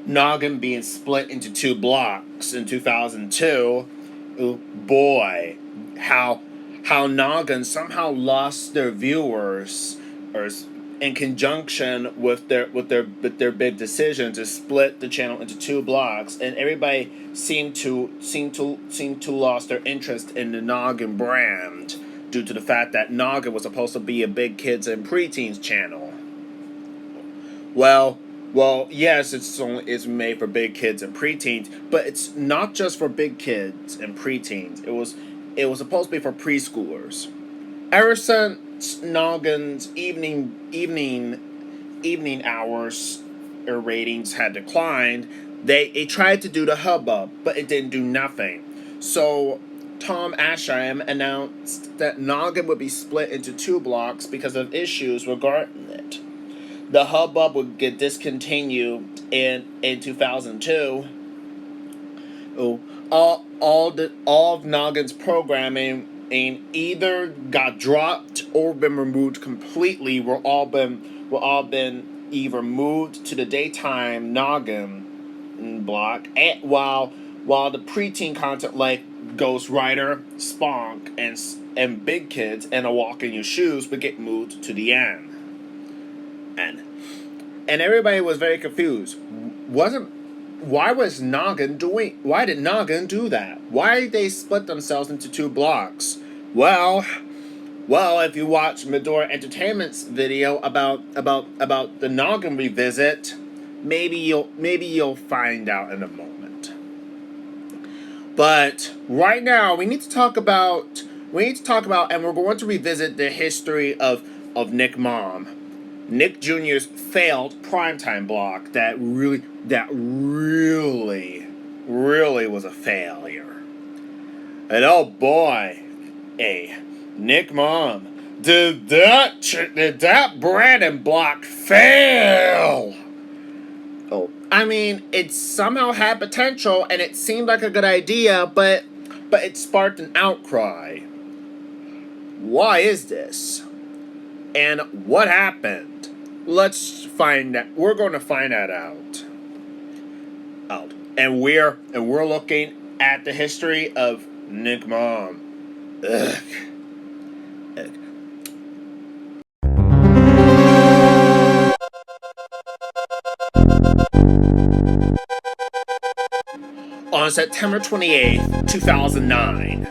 Noggin being split into two blocks in 2002, oh boy, how Noggin somehow lost their viewers, or in conjunction with their big decision to split the channel into two blocks, and everybody seemed to lost their interest in the Noggin brand due to the fact that Noggin was supposed to be a big kids and preteens channel. Well, yes, it's made for big kids and preteens, but it's not just for big kids and preteens. It was supposed to be for preschoolers. Ever since Noggin's evening hours ratings had declined, they tried to do the hubbub, but it didn't do nothing. So Tom Ashheim announced that Noggin would be split into two blocks because of issues regarding it. The hubbub would get discontinued in 2002. Oh, all of Noggin's programming either got dropped or been removed completely. Were all been either moved to the daytime Noggin block, while the preteen content like Ghost Rider, Spunk, and Big Kids and A Walk in Your Shoes would get moved to the end. And everybody was very confused. Why did Noggin do that? Why did they split themselves into two blocks? Well, if you watch Medora Entertainment's video about the Noggin revisit, maybe you'll find out in a moment. But right now we need to talk about, and we're going to revisit the history of NickMom, Nick Jr.'s failed primetime block that really was a failure. And oh boy, NickMom, did that Brandon block fail? Oh, I mean, it somehow had potential and it seemed like a good idea, but it sparked an outcry. Why is this? And what happened? Let's find that. We're going to find that out. And we're looking at the history of NickMom. Ugh. On September 28th, 2009,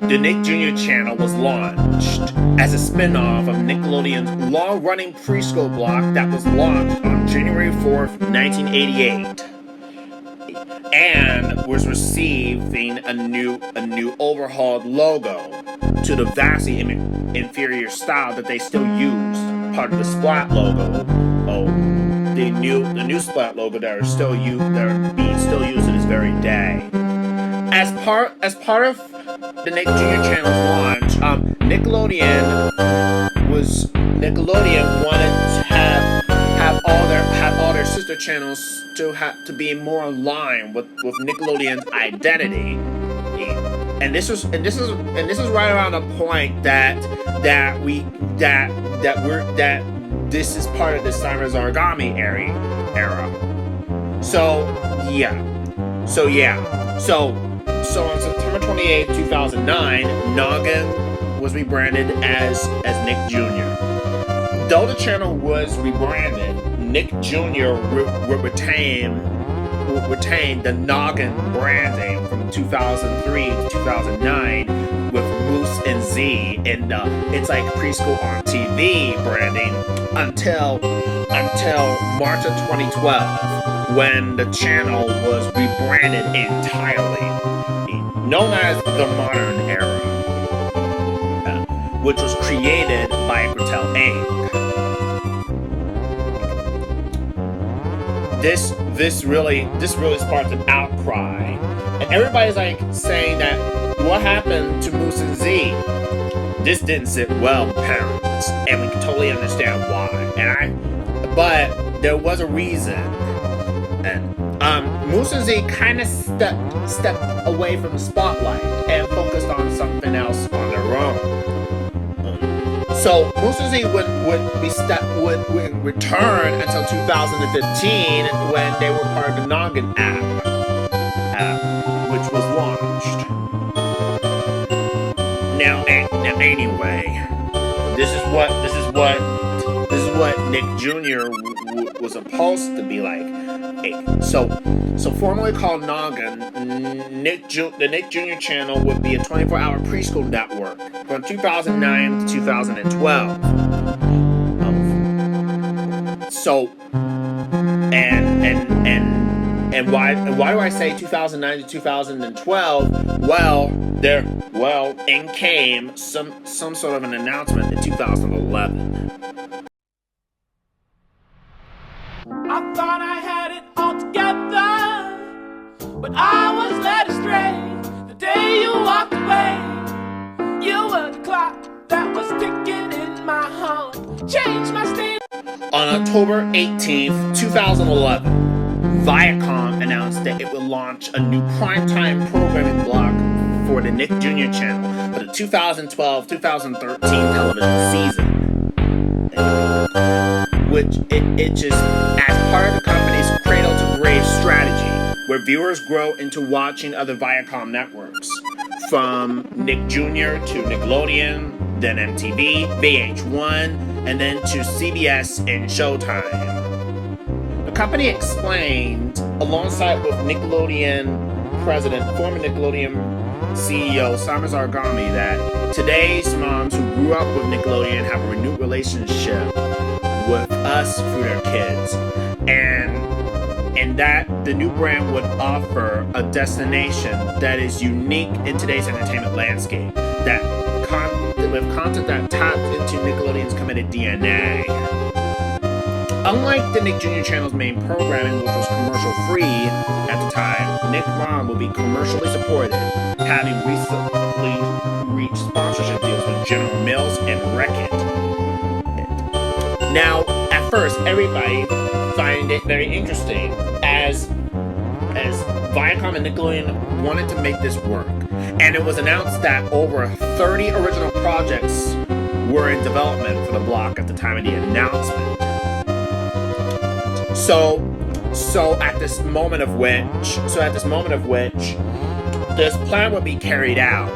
the Nick Jr. channel was launched as a spin-off of Nickelodeon's long-running preschool block that was launched on January 4th, 1988, and was receiving a new overhauled logo to the vastly inferior style that they still used, part of the Splat logo. The new Splat logo that are being still used to this very day. As part of the Nick Jr. channel's launch, Nickelodeon wanted to have all their sister channels to be more aligned with Nickelodeon's identity. And this is right around the point that this is part of the Simon's Origami era. So on September 28th, 2009, Noggin was rebranded as Nick Jr. Though the channel was rebranded, Nick Jr. would retain the Noggin branding from 2003 to 2009 with Moose and Z in the It's Like Preschool on TV branding until March of 2012, when the channel was rebranded entirely, known as the Modern Era, which was created by Intel Inc. This really sparked an outcry, and everybody's like saying that what happened to Moose and Z? This didn't sit well with parents, and we can totally understand why. But there was a reason, and Moose and Z kind of stepped away from the spotlight and focused on something else on their own. So Musa Z would return until 2015 when they were part of the Noggin app, which was launched. Now anyway, this is what Nick Jr. Was supposed to be like. Hey, so formerly called Noggin, the Nick Jr. channel would be a 24-hour preschool network from 2009 to 2012. And why do I say 2009 to 2012? Well, in came some sort of an announcement in 2011. I thought I had it all together, but I was led astray the day you walked away. You were the clock that was ticking in my heart, changed my state. On October 18th, 2011, Viacom announced that it would launch a new primetime programming block for the Nick Jr. channel for the 2012-2013 television season. Which it just, as part of the company's cradle-to-grave strategy, where viewers grow into watching other Viacom networks, from Nick Jr. to Nickelodeon, then MTV, VH1, and then to CBS and Showtime. The company explained, alongside with Nickelodeon president, former Nickelodeon CEO Summer Zargami, that today's moms who grew up with Nickelodeon have a renewed relationship with us through their kids, and that the new brand would offer a destination that is unique in today's entertainment landscape, with content that tapped into Nickelodeon's committed DNA. Unlike the Nick Jr. channel's main programming, which was commercial-free at the time, NickMom will be commercially supported, having recently reached sponsorship deals with General Mills and Reckitt. Now, at first, everybody found it very interesting, as Viacom and Nickelodeon wanted to make this work, and it was announced that over 30 original projects were in development for the block at the time of the announcement. So at this moment of which this plan would be carried out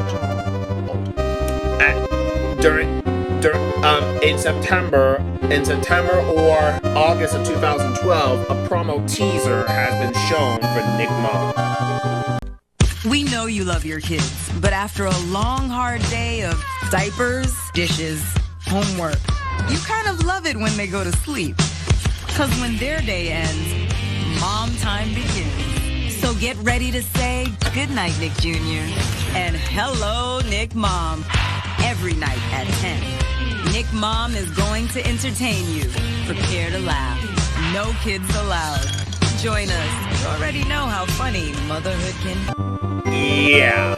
in September or August of 2012, a promo teaser has been shown for NickMom. We know you love your kids, but after a long, hard day of diapers, dishes, homework, you kind of love it when they go to sleep. Because when their day ends, mom time begins. So get ready to say goodnight, Nick Jr. and hello, NickMom. Every night at 10. NickMom is going to entertain you. Prepare to laugh. No kids allowed. Join us. You already know how funny motherhood can be. Yeah.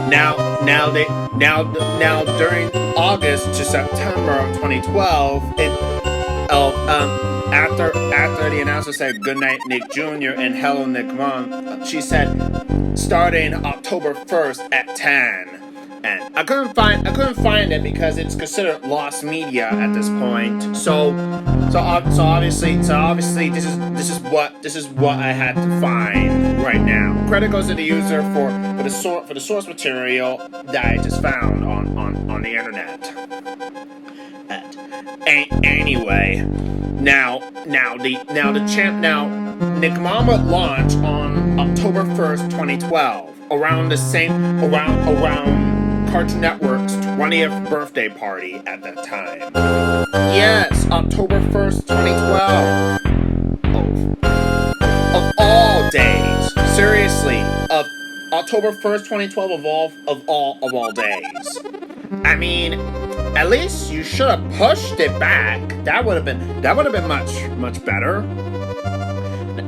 Now during August to September of 2012, after the announcer said goodnight Nick Jr. and hello NickMom, she said starting October 1st at 10. And I couldn't find it because it's considered lost media at this point. So obviously this is what I had to find right now. Credit goes to the user for the source material that I just found on the internet. Anyway, now NickMom would launch on October 1st, 2012, around Cartoon Network's 20th birthday party at that time. Yes, October 1st, 2012. Of all days. Seriously, of October 1st, 2012 of all days. I mean, at least you should have pushed it back. That would have been much better.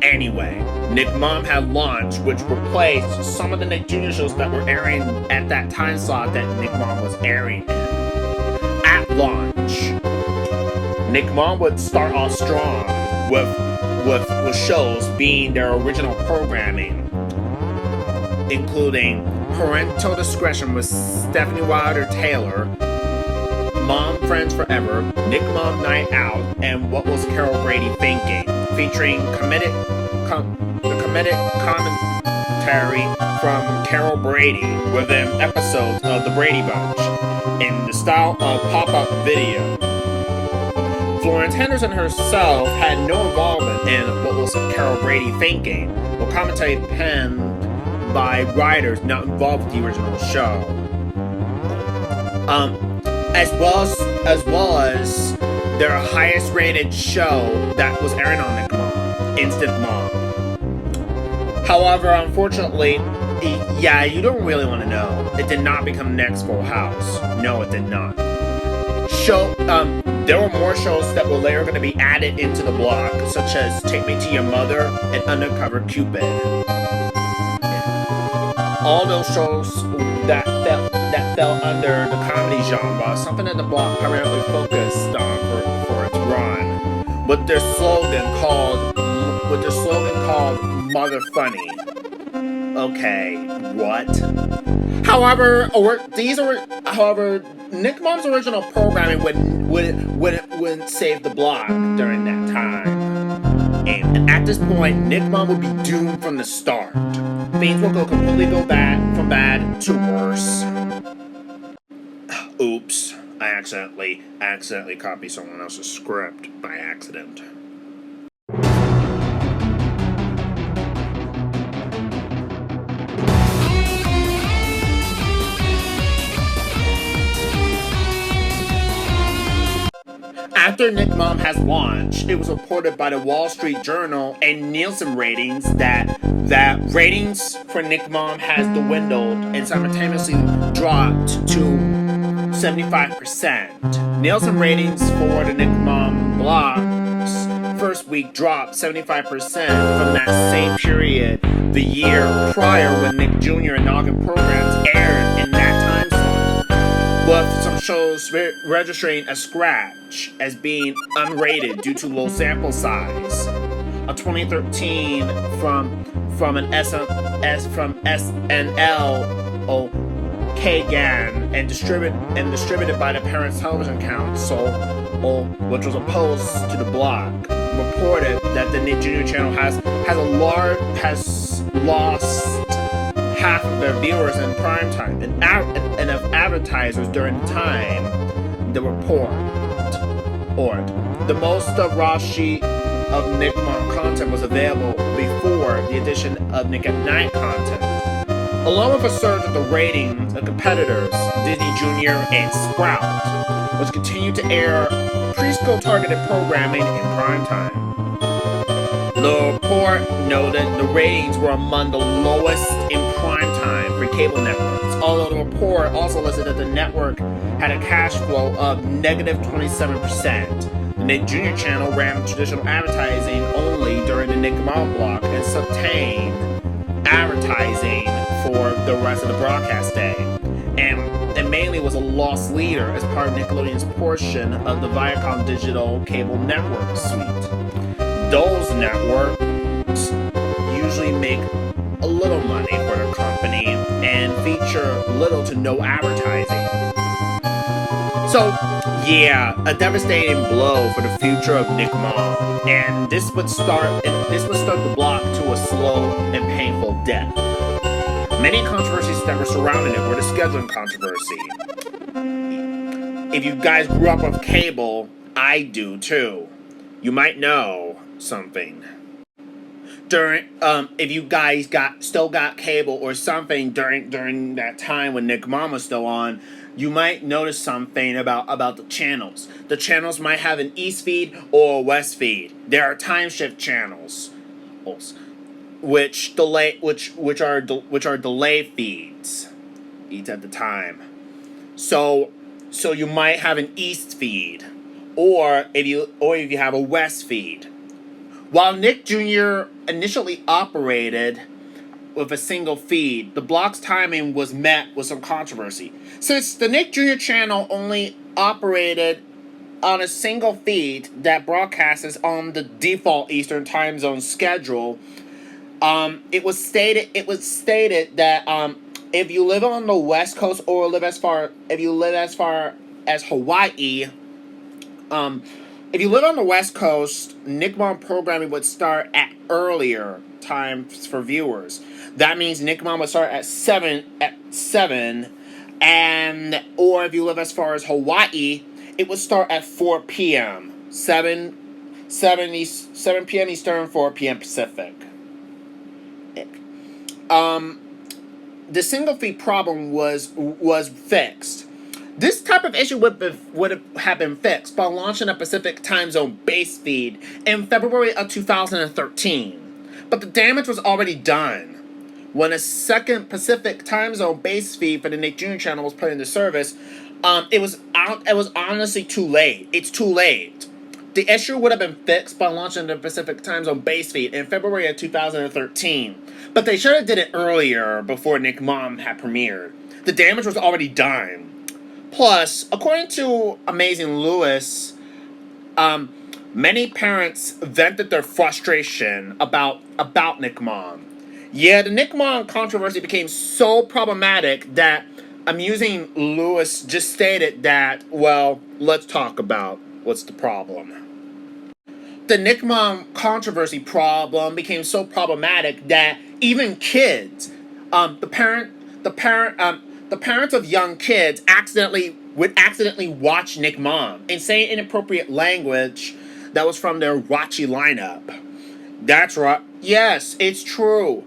Anyway, NickMom had launched, which replaced some of the Nick Jr. shows that were airing at that time slot that NickMom was airing in. At launch, NickMom would start off strong with shows being their original programming, including Parental Discretion with Stephanie Wilder Taylor, Mom Friends Forever, NickMom Night Out, and What Was Carol Brady Thinking, featuring the comedic commentary from Carol Brady within episodes of The Brady Bunch, in the style of pop-up video. Florence Henderson herself had no involvement in What Was Carol Brady Thinking, or commentary penned by writers not involved with the original show. As well as their highest rated show that was airing on NickMom, Instant Mom. However, unfortunately, yeah, you don't really want to know, it did not become the next Full House. No, it did not. There were more shows that were later going to be added into the block, such as Take Me to Your Mother and Undercover Cupid. All those shows that fell under the comedy genre, something that the block primarily focused on for its run, with their slogan called Mother Funny. Okay, what? However, NickMom's original programming wouldn't save the block during that time. And at this point, NickMom would be doomed from the start. Things will completely go from bad to worse. Oops, I accidentally copied someone else's script by accident. After NickMom has launched, it was reported by the Wall Street Journal and Nielsen ratings that ratings for NickMom has dwindled and simultaneously dropped to 75%. Nielsen ratings for the NickMom block's first week dropped 75% from that same period the year prior when Nick Jr. and Noggin programs aired in that time slot, with some shows registering a scratch as being unrated due to low sample size. A 2013 from SNL Kagan and distributed by the Parents Television Council, which was opposed to the block, reported that the Nick Jr. channel has lost half of their viewers in prime time and of advertisers during the time the report. The most of raw sheet of NickMom content was available before the addition of Nick at Night content. Along with a surge of the ratings of competitors, Disney Junior and Sprout, which continued to air preschool targeted programming in primetime. The report noted the ratings were among the lowest in primetime for cable networks, although the report also listed that the network had a cash flow of negative 27%. The Nick Jr. channel ran traditional advertising only during the NickMom block and subtained advertising for the rest of the broadcast day, and mainly was a loss leader as part of Nickelodeon's portion of the Viacom digital cable network suite. Those networks usually make a little money for their company and feature little to no advertising. So, yeah, a devastating blow for the future of NickMom, and this would start the block to a slow and painful death. Many controversies that were surrounding it were the scheduling controversy. If you guys grew up with cable, I do too. You might know something. If you guys still got cable or something during that time when NickMom was still on, you might notice something about the channels. The channels might have an east feed or a west feed. There are time shift channels, which are delay feeds at the time. So you might have an east feed, or if you have a west feed. While Nick Jr. initially operated with a single feed, the block's timing was met with some controversy. Since the Nick Jr. channel only operated on a single feed that broadcasts on the default Eastern Time Zone schedule, it was stated that if you live on the West Coast or if you live as far as Hawaii, if you live on the West Coast, NickMom programming would start at earlier times for viewers. That means NickMom would start at seven, and or if you live as far as Hawaii, it would start at 4 p.m. 7 p.m. Eastern, 4 p.m. Pacific. The single feed problem was fixed. This type of issue would have been fixed by launching a Pacific time zone base feed in February of 2013. But the damage was already done. When a second Pacific time zone base feed for the Nick Jr. channel was put into service, it was honestly too late. It's too late. The issue would have been fixed by launching the Pacific time zone base feed in February of 2013. But they should have did it earlier before NickMom had premiered. The damage was already done. Plus, according to Amazing Lewis, many parents vented their frustration about NickMom. Yeah, the NickMom controversy became so problematic that Amusing Lewis just stated that, well, let's talk about what's the problem. The NickMom controversy problem became so problematic that even kids, the parents of young kids would accidentally watch NickMom and say inappropriate language that was from their Rachi lineup. That's right. Yes, it's true.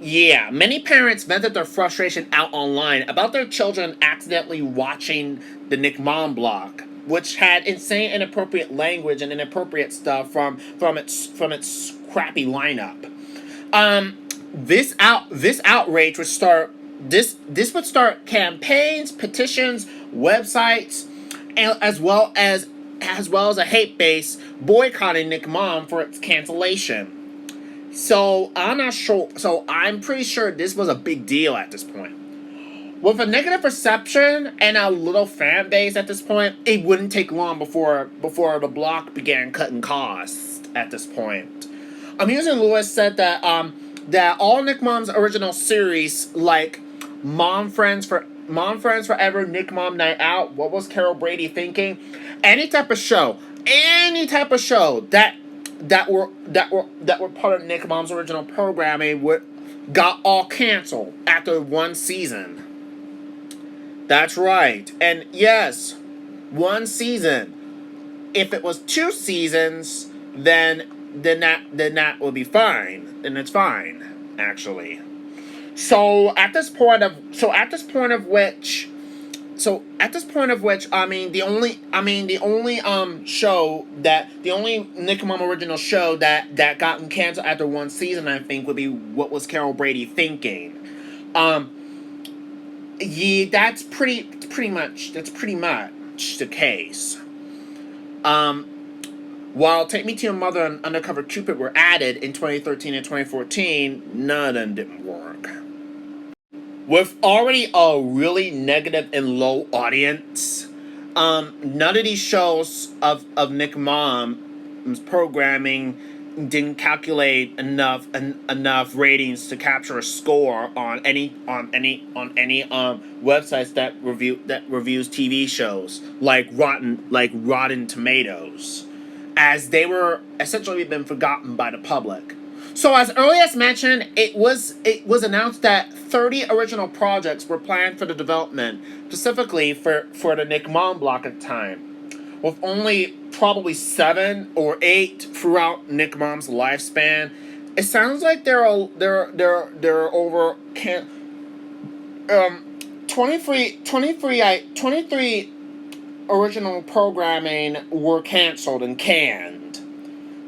Yeah, many parents vented their frustration out online about their children accidentally watching the NickMom block, which had insane inappropriate language and inappropriate stuff from its crappy lineup. This outrage would start this would start campaigns, petitions, websites, and as well as a hate base boycotting NickMom for its cancellation. So I'm pretty sure this was a big deal at this point. With a negative perception and a little fan base at this point, it wouldn't take long before the block began cutting costs at this point. Amusing Lewis said that that all NickMom's original series, like Mom Friends Forever, NickMom Night Out, What Was Carol Brady Thinking, any type of show that were part of NickMom's original programming got all canceled after one season. That's right. And yes, one season. If it was 2 seasons, then that will be fine. Then it's fine, actually. So at this point of which the only NickMom original show that got canceled after one season, I think, would be What Was Carol Brady Thinking. Yeah, that's pretty much the case. While Take Me to Your Mother and Undercover Cupid were added in 2013 and 2014, none of them didn't work. With already a really negative and low audience, none of these shows of NickMom's programming didn't calculate enough ratings to capture a score on any websites that reviews TV shows like Rotten Tomatoes, as they were essentially been forgotten by the public. So as early as mentioned, it was announced that 30 original projects were planned for the development, specifically for the NickMom block at the time, with only probably 7 or 8 throughout NickMom's lifespan. It sounds like there are over 23 original programming were canceled and canned.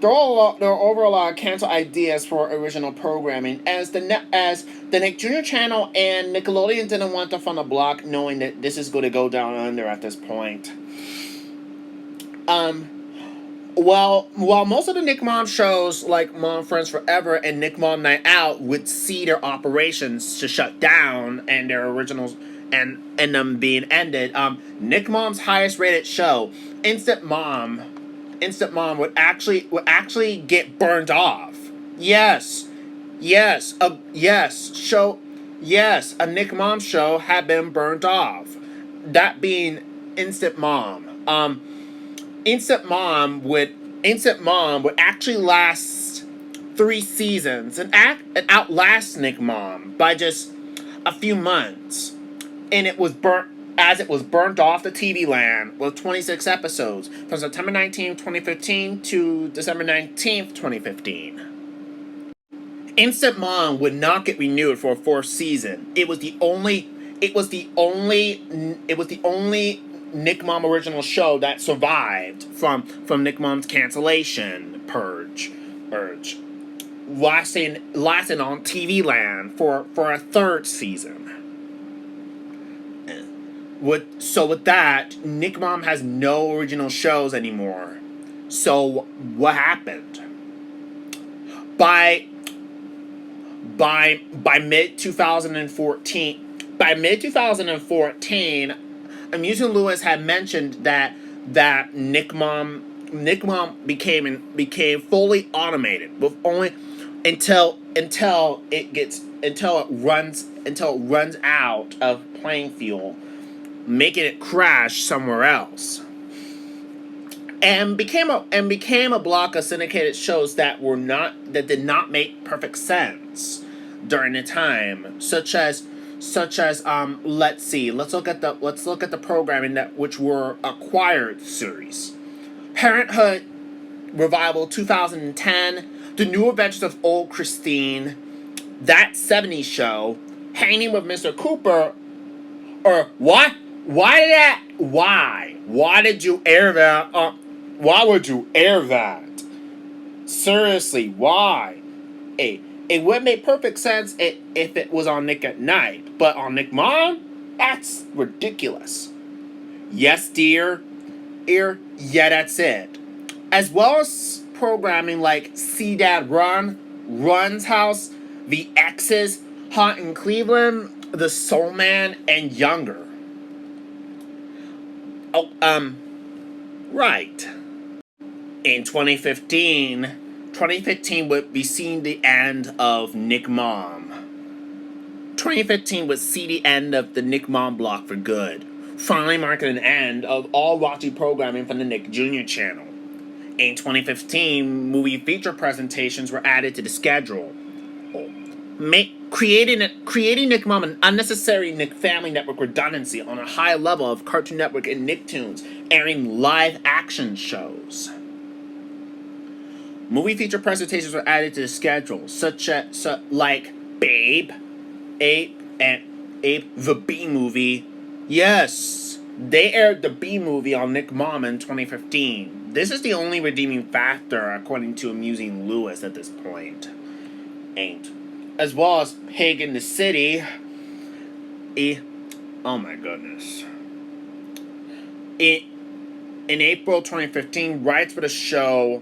There are over a lot of canceled ideas for original programming, as the Nick Jr. channel and Nickelodeon didn't want to fund a block, knowing that this is going to go down under at this point. While most of the NickMom shows like Mom Friends Forever and NickMom Night Out would see their operations to shut down and their originals and them being ended, NickMom's highest rated show, Instant Mom would actually get burned off. Yes, a NickMom show had been burned off. That being Instant Mom. Instant Mom would actually last 3 seasons and outlast Nick Mom by just a few months, and it was burnt off the TV land with 26 episodes from September 19th, 2015 to December 19th, 2015. Instant Mom would not get renewed for a fourth season. It was the only Nick Mom original show that survived from Nick Mom's cancellation purge, lasting on TV land for a third season. With that, Nick Mom has no original shows anymore. So what happened? By mid 2014, Amusing Lewis had mentioned that NickMom became fully automated with only until it runs out of playing fuel, making it crash somewhere else. And became a block of syndicated shows that did not make perfect sense during the time, such as let's look at the programming which were acquired series. Parenthood Revival 2010, The New Adventures of Old Christine, That 70s Show, Hanging with Mr. Cooper, or what? Why did you air that? Why would you air that? Seriously, why? It would make perfect sense if it was on Nick at Night, but on Nick Mom? That's ridiculous. Yes, dear. Yeah, that's it. As well as programming like See Dad Run, Run's House, The X's, Hot in Cleveland, The Soul Man, and Younger. Right. In 2015 would be seeing the end of Nick Mom. 2015 would see the end of the Nick Mom block for good, finally marking an end of all raunchy programming from the Nick Jr. channel. In 2015, movie feature presentations were added to the schedule, creating Nick Mom an unnecessary Nick Family Network redundancy on a high level of Cartoon Network and Nicktoons, airing live action shows. Movie feature presentations were added to the schedule, like Babe, Ape, the B Movie. Yes, they aired the B Movie on Nick Mom in 2015. This is the only redeeming factor, according to Amusing Lewis at this point. As well as Pig in the City. Oh my goodness. In April 2015, rights for the show,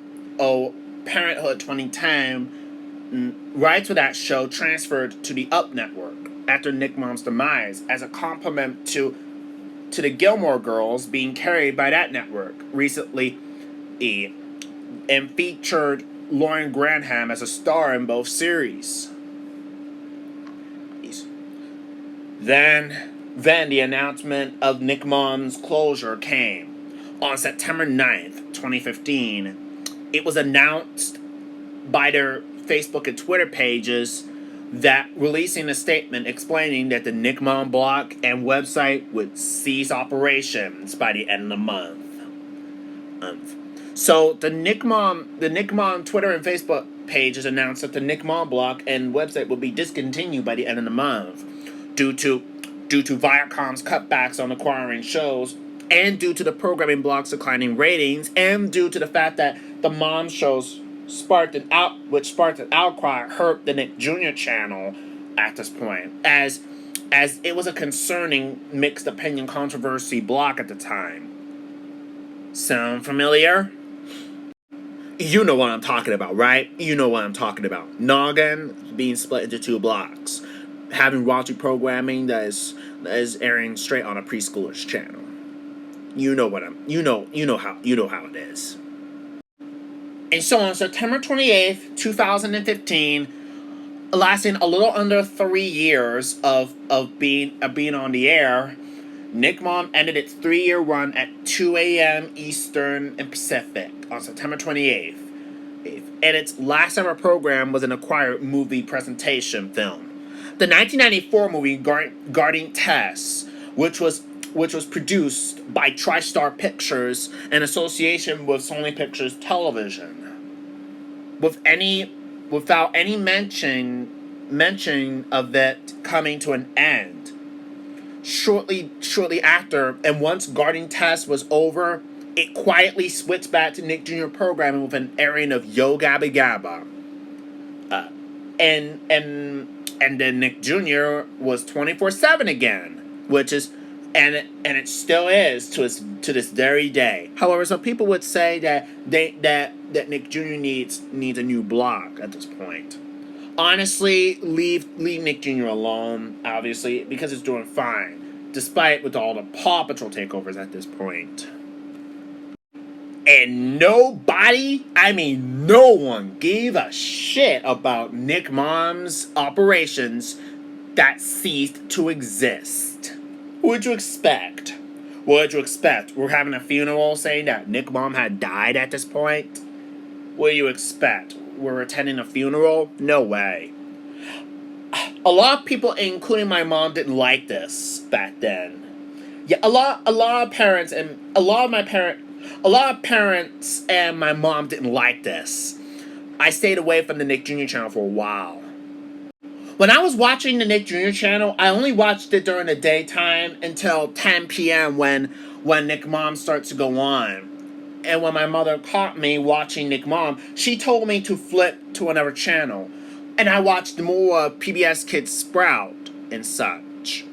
Parenthood 2010, rights for that show transferred to the Up Network after Nick Mom's demise as a complement to the Gilmore Girls being carried by that network recently, and featured Lauren Graham as a star in both series. Then the announcement of Nick Mom's closure came. On September 9th, 2015, it was announced by their Facebook and Twitter pages that releasing a statement explaining that the Nick Mom blog and website would cease operations by the end of the month. So the Nick Mom Twitter and Facebook pages announced that the Nick Mom blog and website would be discontinued by the end of the month due to Viacom's cutbacks on acquiring shows, and due to the programming blog's declining ratings, and due to the fact that the Mom shows sparked an outcry hurt the Nick Jr. channel at this point, as it was a concerning mixed opinion controversy block at the time. Sound familiar? You know what I'm talking about, right? You know what I'm talking about. Noggin being split into 2 blocks, having raunchy programming that is airing straight on a preschooler's channel. You know how it is. And so on September 28th, 2015, lasting a little under 3 years of being on the air, NickMom ended its 3-year run at 2 a.m. Eastern and Pacific on September 28th. And its last ever program was an acquired movie presentation film. The 1994 movie Guarding Tess, which was produced by TriStar Pictures in association with Sony Pictures Television, without any mention of it coming to an end. Shortly after, and once Guarding Tess was over, it quietly switched back to Nick Jr. programming with an airing of Yo Gabba Gabba. And then Nick Jr. was 24/7 again, which is and it still is to this very day. However, some people would say that Nick Jr. needs a new block at this point. Honestly, leave Nick Jr. alone, obviously, because it's doing fine, despite with all the Paw Patrol takeovers at this point. And nobody, I mean no one, gave a shit about NickMom's operations that ceased to exist. What would you expect? What would you expect? We're having a funeral saying that NickMom had died at this point? What do you expect? We're attending a funeral? No way. A lot of people, including my mom, didn't like this back then. Yeah, a lot of parents and my mom didn't like this. I stayed away from the Nick Jr. channel for a while. When I was watching the Nick Jr. channel, I only watched it during the daytime until 10 p.m. when NickMom starts to go on. And when my mother caught me watching NickMom, she told me to flip to another channel. And I watched more PBS Kids Sprout and such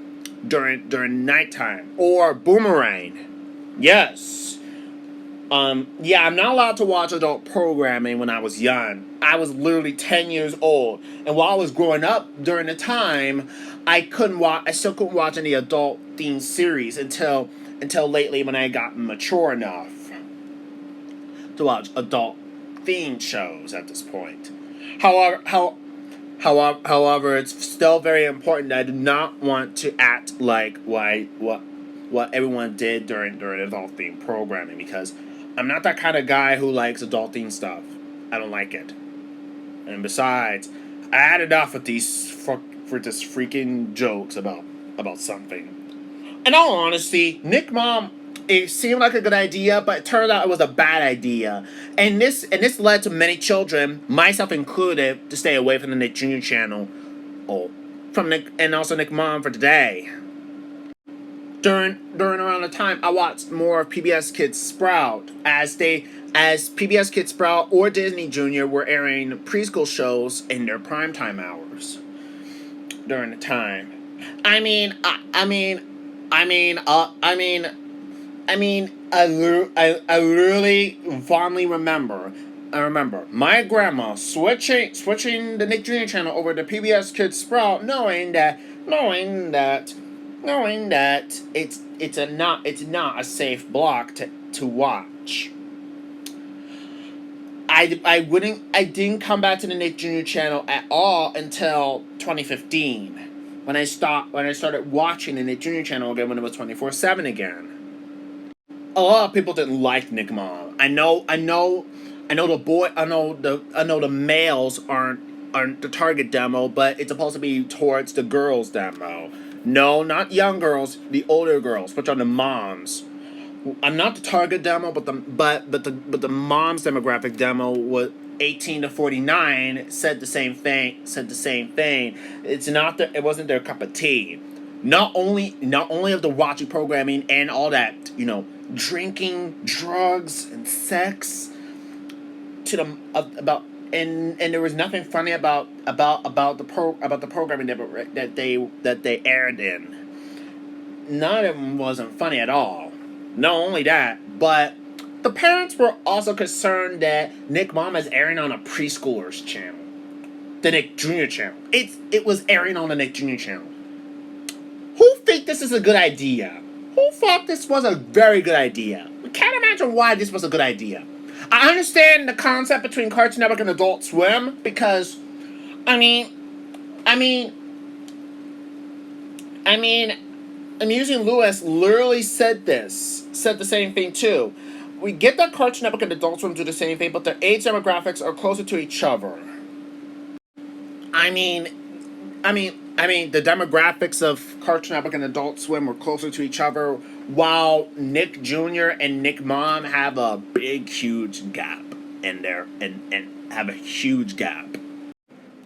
during nighttime. Or Boomerang. Yes. Yeah, I'm not allowed to watch adult programming when I was young. I was literally 10 years old. And while I was growing up during the time, I still couldn't watch any adult themed series until lately when I got mature enough to watch adult themed shows at this point. However, it's still very important that I do not want to act like what everyone did during adult themed programming, because I'm not that kind of guy who likes adult themed stuff. I don't like it. And besides, I had enough of these for just freaking jokes about something. In all honesty, NickMom, it seemed like a good idea, but it turned out it was a bad idea. And this led to many children, myself included, to stay away from the Nick Jr. channel. And also NickMom for today. During around the time, I watched more of PBS Kids Sprout as PBS Kids Sprout or Disney Junior were airing preschool shows in their primetime hours during the time. I really fondly remember. I remember my grandma switching the Nick Jr. channel over to PBS Kids Sprout, knowing that it's not a safe block to watch. I didn't come back to the Nick Jr. channel at all until 2015 when I started watching the Nick Jr. channel again when it was 24/7 again. A lot of people didn't like NickMom. I know the males aren't the target demo, but it's supposed to be towards the girls demo. No, not young girls, the older girls, which are the moms. I'm not the target demo, but the mom's demographic demo was 18 to 49 said the same thing. It wasn't their cup of tea. Not only of the watching programming and all that, drinking, drugs, and sex and there was nothing funny about the programming that they aired in. None of them wasn't funny at all. Not only that, but the parents were also concerned that NickMom is airing on a preschooler's channel, the Nick Jr. channel. It was airing on the Nick Jr. channel. Who think this is a good idea? Who thought this was a very good idea? I can't imagine why this was a good idea. I understand the concept between Cartoon Network and Adult Swim because, Amusing Lewis literally said the same thing too. We get that Cartoon Network and Adult Swim do the same thing, but their age demographics are closer to each other. I mean, the demographics of Cartoon Network and Adult Swim were closer to each other, while Nick Jr. and NickMom have a big, huge gap in there, and have a huge gap.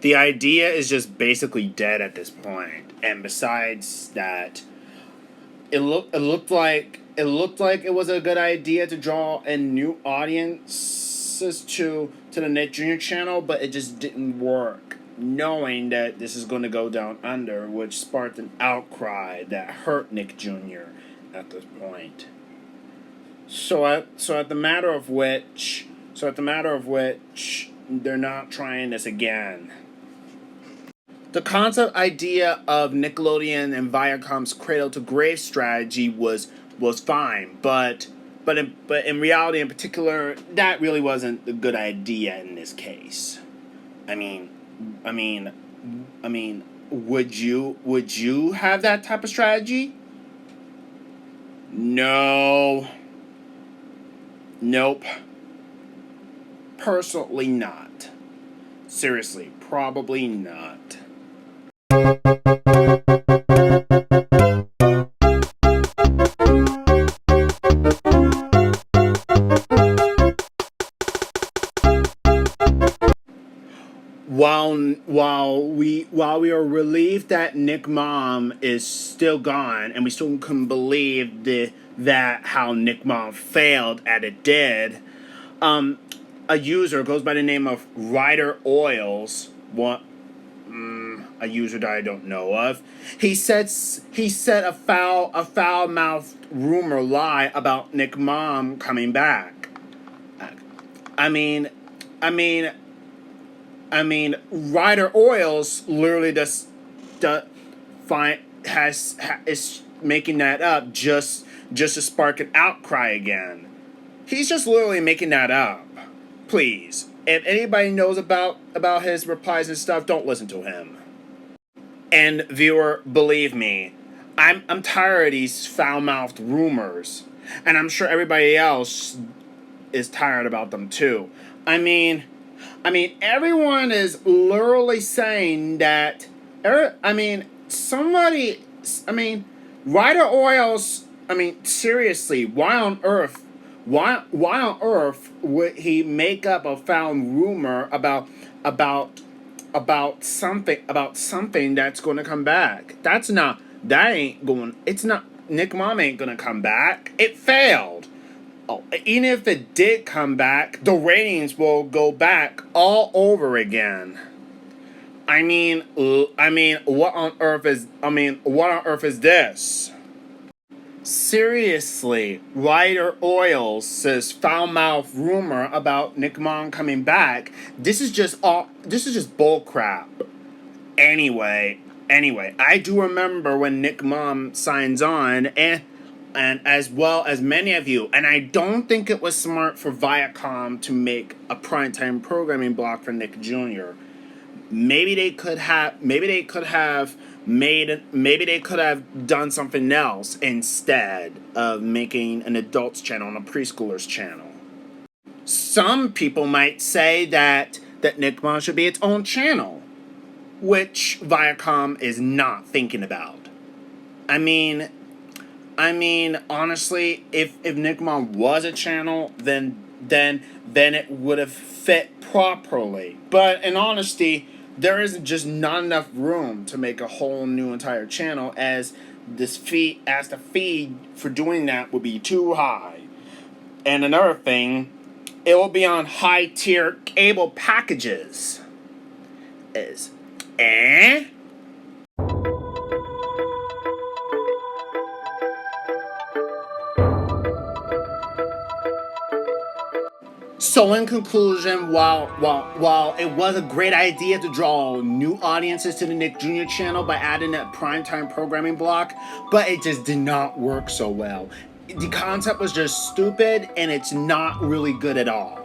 The idea is just basically dead at this point, and besides that, it looked like it was a good idea to draw in new audiences to the Nick Jr. channel, but it just didn't work. Knowing that this is going to go down under, which sparked an outcry that hurt Nick Jr. at this point. So at the matter of which, they're not trying this again. The concept idea of Nickelodeon and Viacom's cradle to grave strategy was fine, but in reality, in particular, that really wasn't a good idea in this case. I mean, would you have that type of strategy? No. Nope. Personally not. Seriously, probably not. While we are relieved that NickMom is still gone, and we still couldn't believe that how NickMom failed as it did, a user goes by the name of Ryder Oils, a user that I don't know of. He said a foul-mouthed rumor lie about NickMom coming back. I mean, Ryder Oils literally is making that up just to spark an outcry again. He's just literally making that up. Please, if anybody knows about his replies and stuff, don't listen to him. And viewer, believe me, I'm tired of these foul-mouthed rumors, and I'm sure everybody else is tired about them too. I mean, everyone is literally saying that. Ryder Oils. Seriously, why on earth would he make up a found rumor about something that's going to come back? It's not. NickMom ain't gonna come back. It failed. Oh, even if it did come back, the ratings will go back all over again. What on earth is this? Seriously, Ryder Oils says foul-mouthed rumor about NickMom coming back. This is just bull crap. Anyway, I do remember when NickMom signs on, and as well as many of you, and I don't think it was smart for Viacom to make a primetime programming block for Nick Jr. Maybe they could have done something else instead of making an adults channel and a preschoolers channel. Some people might say that NickMom should be its own channel, which Viacom is not thinking about. Honestly, if NickMom was a channel, then it would have fit properly. But in honesty, there isn't just not enough room to make a whole new entire channel, as the fee for doing that would be too high. And another thing, it will be on high-tier cable packages. So in conclusion, while it was a great idea to draw new audiences to the Nick Jr. channel by adding that primetime programming block, but it just did not work so well. The concept was just stupid, and it's not really good at all.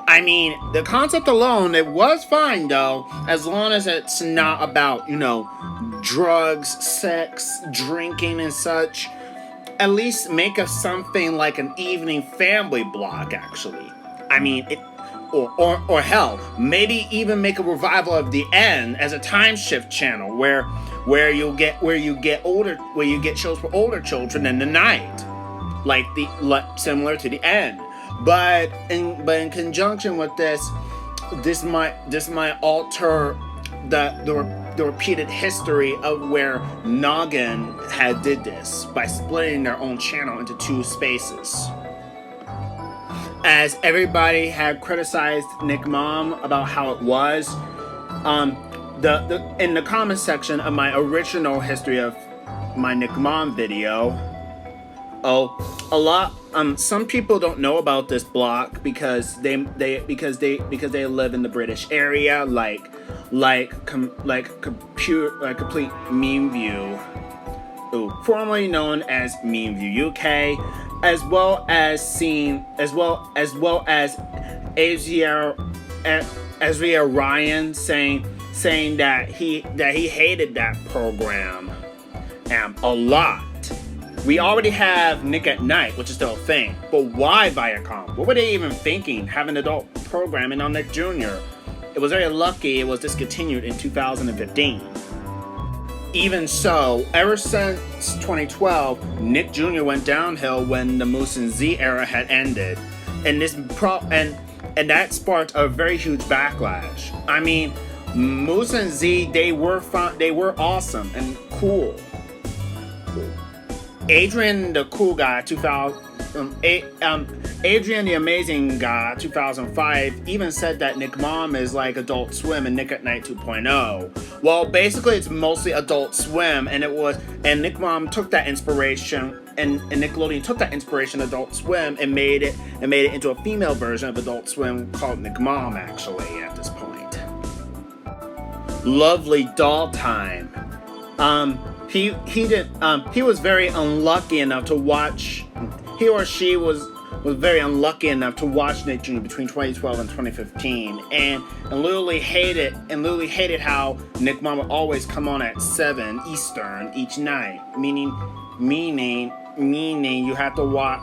I mean, the concept alone, it was fine though, as long as it's not about, drugs, sex, drinking, and such. At least make us something like an evening family block, actually. I mean, or hell, maybe even make a revival of The End as a time shift channel where you get shows for older children in the night, similar to The End. But in conjunction with this might alter the repeated history of where Noggin had did this by splitting their own channel into two spaces. As everybody had criticized NickMom about how it was, in the comment section of my original history of my NickMom video, some people don't know about this block because they live in the British area, complete Meme View, formerly known as Meme View UK, as well as Azria Ryan saying that he hated that program a lot. We already have Nick at Night, which is still a thing, but why Viacom? What were they even thinking, having adult programming on Nick Jr.? It was very lucky it was discontinued in 2015. Even so, ever since 2012, Nick Jr. went downhill when the Moose and Z era had ended, and that sparked a very huge backlash. I mean, Moose and Z, they were fun, they were awesome and cool. Adrian the Cool Guy, Adrian the Amazing Guy, 2005, even said that NickMom is like Adult Swim and Nick at Night 2.0. Well, basically, it's mostly Adult Swim, and NickMom took that inspiration, and Nickelodeon took that inspiration, Adult Swim, and made it into a female version of Adult Swim called NickMom. Actually, at this point, Lovely Doll Time. He was very unlucky enough to watch. He or she was very unlucky enough to watch Nick Jr. between 2012 and 2015, and literally hated how NickMom would always come on at 7 Eastern each night. Meaning you have to watch.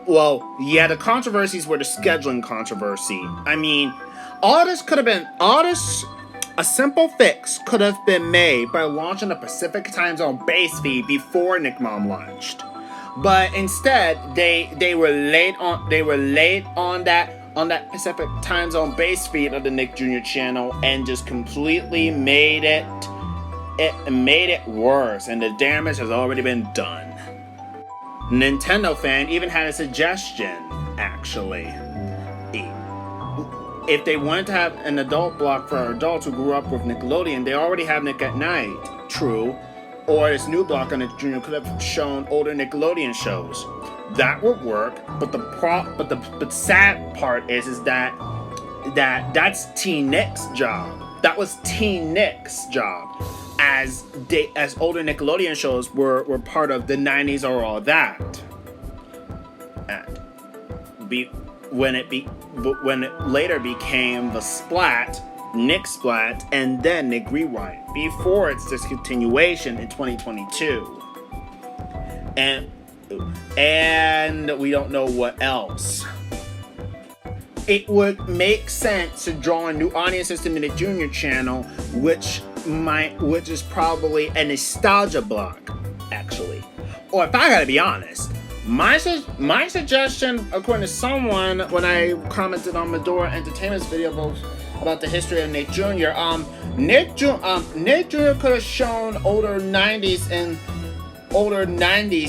The controversies were the scheduling controversy. I mean, a simple fix could have been made by launching a Pacific time zone base feed before NickMom launched. But instead, they were late on that Pacific time zone base feed of the Nick Jr. channel and just completely made it worse, and the damage has already been done. Nintendo fan even had a suggestion, actually. If they wanted to have an adult block for adults who grew up with Nickelodeon, they already have Nick at Night, true. Or this new block on Nick Jr. could have shown older Nickelodeon shows. That would work, but the sad part is that's Teen Nick's job. That was Teen Nick's job, as older Nickelodeon shows were part of the 90s or all that. When it later became the Splat, Nick Splat, and then Nick Rewind, before its discontinuation in 2022. And we don't know what else. It would make sense to draw in new audiences to the Nick Jr. channel, which is probably a nostalgia block, actually. Or if I gotta be honest, my suggestion, according to someone, when I commented on Medora Entertainment's video about the history of Nick Jr., Nick Jr. could have shown older 90s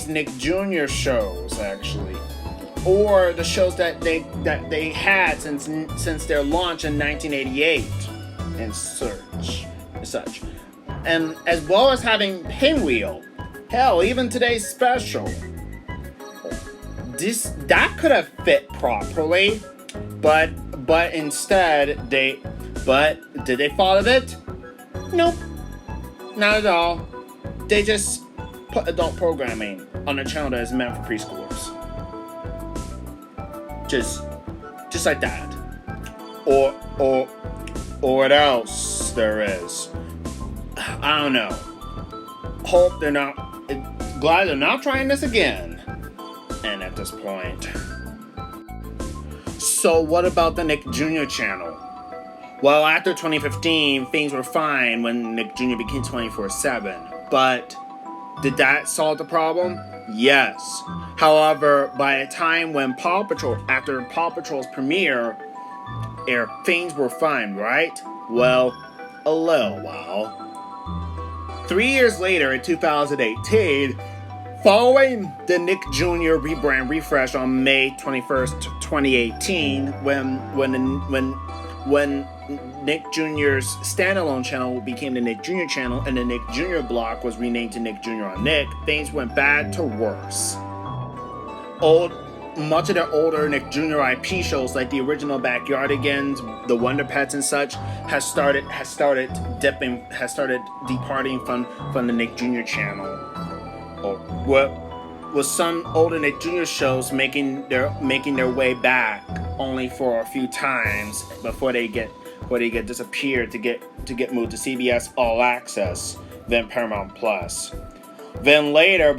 Nick Jr. shows, actually, or the shows that they had since their launch in 1988, and such, and as well as having Pinwheel. Hell, even today's special. That could have fit properly, but instead did they follow it? Nope, not at all. They just put adult programming on a channel that is meant for preschoolers. Just just like that. Or what else there is? I don't know. Hope they're not. Glad they're not trying this again. And at this point. So what about the Nick Jr. channel? Well, after 2015, things were fine when Nick Jr. became 24/7. But did that solve the problem? Yes. However, by a time when after Paw Patrol's premiere, things were fine, right? Well, a little while. 3 years later, in 2018, following the Nick Jr. rebrand refresh on May 21st, 2018, when Nick Jr.'s standalone channel became the Nick Jr. channel and the Nick Jr. block was renamed to Nick Jr. on Nick, things went bad to worse. Much of the older Nick Jr. IP shows, like the original Backyardigans, the Wonder Pets and such, has started departing from the Nick Jr. channel. With some older Nick Jr. shows making their way back only for a few times before they get disappeared to get moved to CBS All Access, then Paramount Plus. Then later,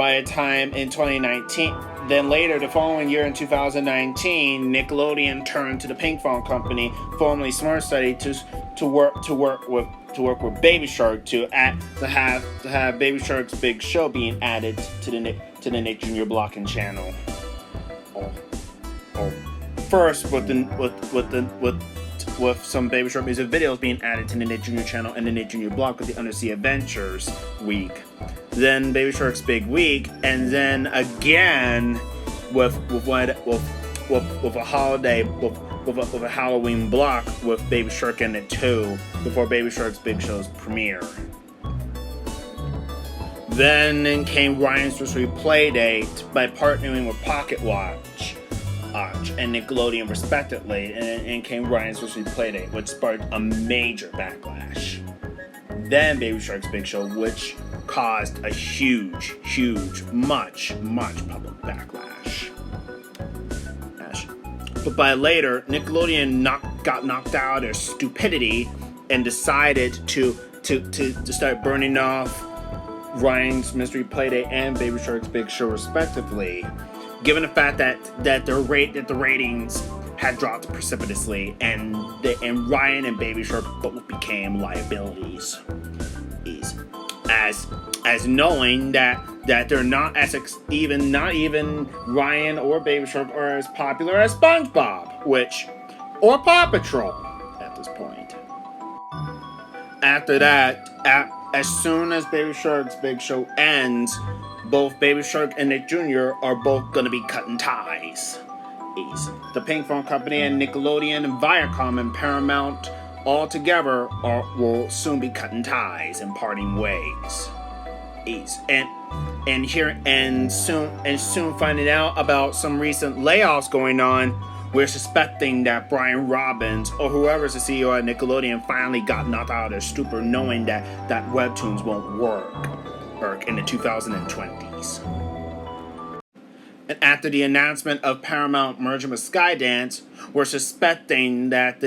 the following year in 2019, Nickelodeon turned to the Pink Phone Company, formerly Smart Study, to work with Baby Shark to have Baby Shark's Big Show being added to the Nick Jr. blocking channel. First with some Baby Shark music videos being added to the Nick Jr. channel and the Nick Jr. block with the Undersea Adventures week. Then Baby Shark's Big Week, and then again with a holiday with a Halloween block with Baby Shark in it too, before Baby Shark's Big Show's premiere. Then came Ryan's Nursery Playdate by partnering with Pocket Watch and Nickelodeon respectively, and came Ryan's Nursery Playdate, which sparked a major backlash. Then Baby Shark's Big Show, which caused a huge, much public backlash. But by later, Nickelodeon got knocked out of their stupidity and decided to start burning off Ryan's Mystery Playdate and Baby Shark's Big Show respectively, given the fact that the ratings had dropped precipitously, and Ryan and Baby Shark both became liabilities. As knowing that they're not not even Ryan or Baby Shark are as popular as SpongeBob, or Paw Patrol at this point. After that, as soon as Baby Shark's Big Show ends, both Baby Shark and Nick Jr. are both gonna be cutting ties. The Pink Phone Company and Nickelodeon and Viacom and Paramount all together will soon be cutting ties and parting ways. And soon finding out about some recent layoffs going on, we're suspecting that Brian Robbins or whoever's the CEO at Nickelodeon finally got knocked out of their stupor, knowing that webtoons won't work in the 2020s. And after the announcement of Paramount merging with Skydance, we're suspecting that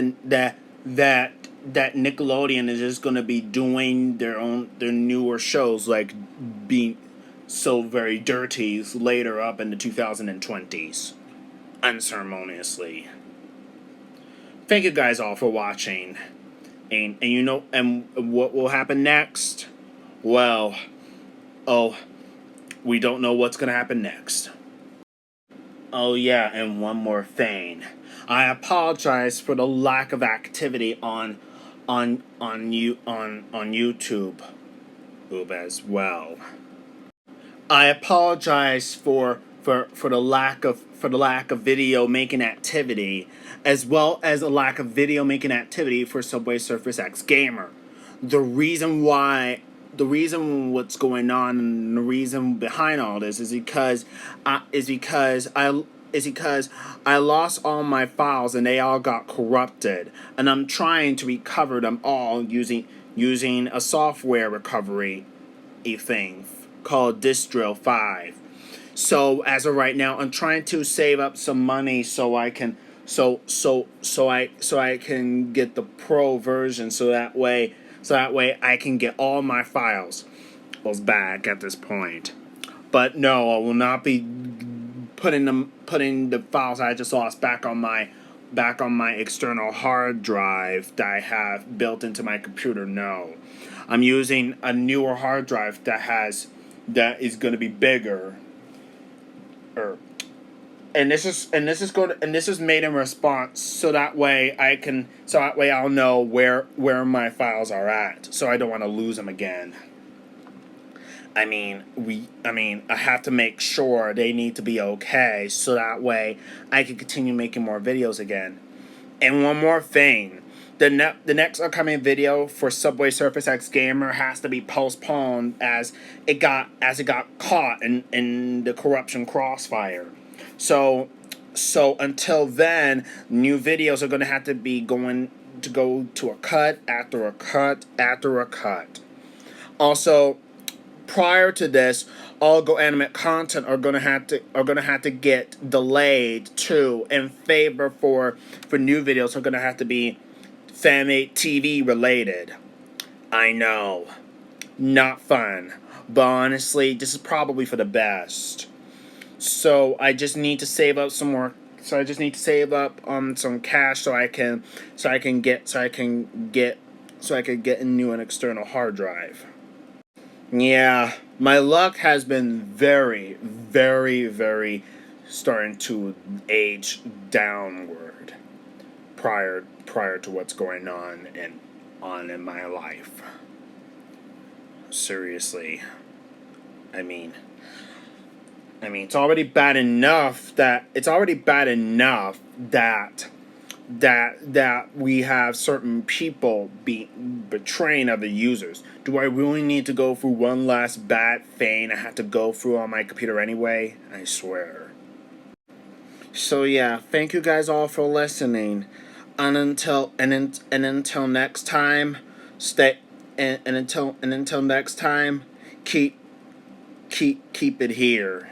Nickelodeon is just going to be doing their newer shows, like being So Very Dirty later up in the 2020s, unceremoniously. Thank you guys all for watching, and what will happen next? Well, we don't know what's going to happen next. Oh yeah, and one more thing. I apologize for the lack of activity on YouTube as well. I apologize for the lack of video making activity, as well as a lack of video making activity for Subway Surfers X Gamer. The reason what's going on and the reason behind all this is because I lost all my files and they all got corrupted, and I'm trying to recover them all using a software recovery thing called Distro 5. So as of right now, I'm trying to save up some money so I can so I can get the pro version, so that way I can get all my files back at this point. But no, I will not be putting the files I just lost back on my external hard drive that I have built into my computer. No, I'm using a newer hard drive that is going to be bigger. And this is made in response, so that way I'll know where my files are at, so I don't want to lose them again. I have to make sure they need to be okay, so that way I can continue making more videos again. And one more thing, the next upcoming video for Subway Surface X Gamer has to be postponed as it got caught in the corruption crossfire. So until then, new videos are going to have to go to a cut after a cut after a cut. Also, prior to this, all Go Animate content are gonna have to get delayed too, in favor for new videos are gonna have to be fan-made TV related. I know, not fun, but honestly, this is probably for the best. So I just need to save up some more. So I just need to save up some cash so I can get a new and external hard drive. Yeah, my luck has been very, very, very starting to age downward prior to what's going on in my life. Seriously. I mean, it's already bad enough that we have certain people betraying other users. Do I really need to go through one last bad thing I have to go through on my computer anyway? I swear. So yeah, thank you guys all for listening. And until next time, until next time, keep it here.